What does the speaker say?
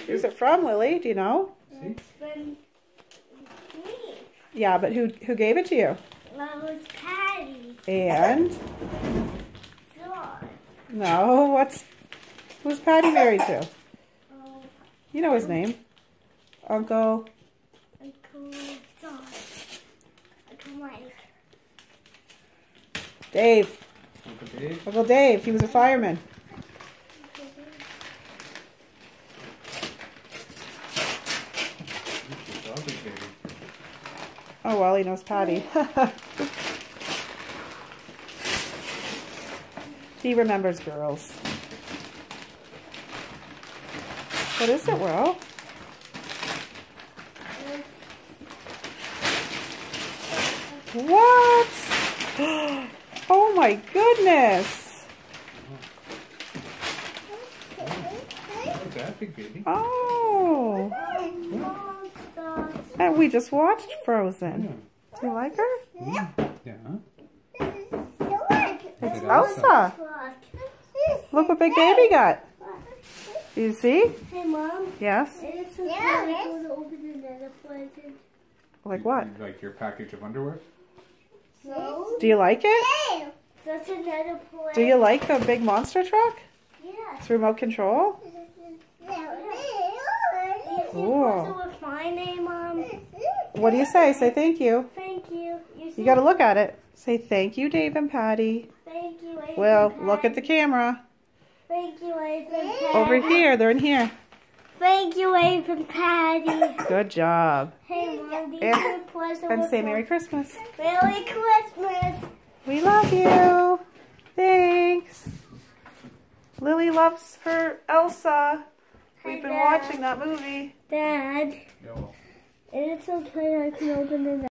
Who's it from, Lily? Do you know? It's from me. Yeah, but who gave it to you? Well, it was Patty. And? John. No, who's Patty married to? Oh, You know his name. Uncle John. Uncle Mike. Dave. Uncle Dave? Uncle Dave. He was a fireman. Oh, well, he knows Patty. He remembers girls. What is it, Will? What? Oh my goodness. What's that, big baby? Oh. And we just watched Frozen. Do you like her? Yeah. It's Elsa. Look what Big Baby got. Do you see? Hey, Mom. Yes. It's so to open another present. Like what? Like your package of underwear? No. Do you like it? That's another present. Do you like the big monster truck? Yeah. It's remote control? Ooh. With my name, Mom. What do you say? Say thank you. Thank you. You got to look at it. Say thank you, Dave and Patty. Thank you, Abe Well, and look at the Patty. camera. Thank you, Abe and Patty. Over here. They're in here. Thank you, Abe and Patty. Good job. Hey, Mom, these And- are presents. And say Merry Christmas. Merry Christmas. We love you. Thanks. Lily loves her Elsa. We've been Dad. watching that movie. Dad, No. is it okay I can open it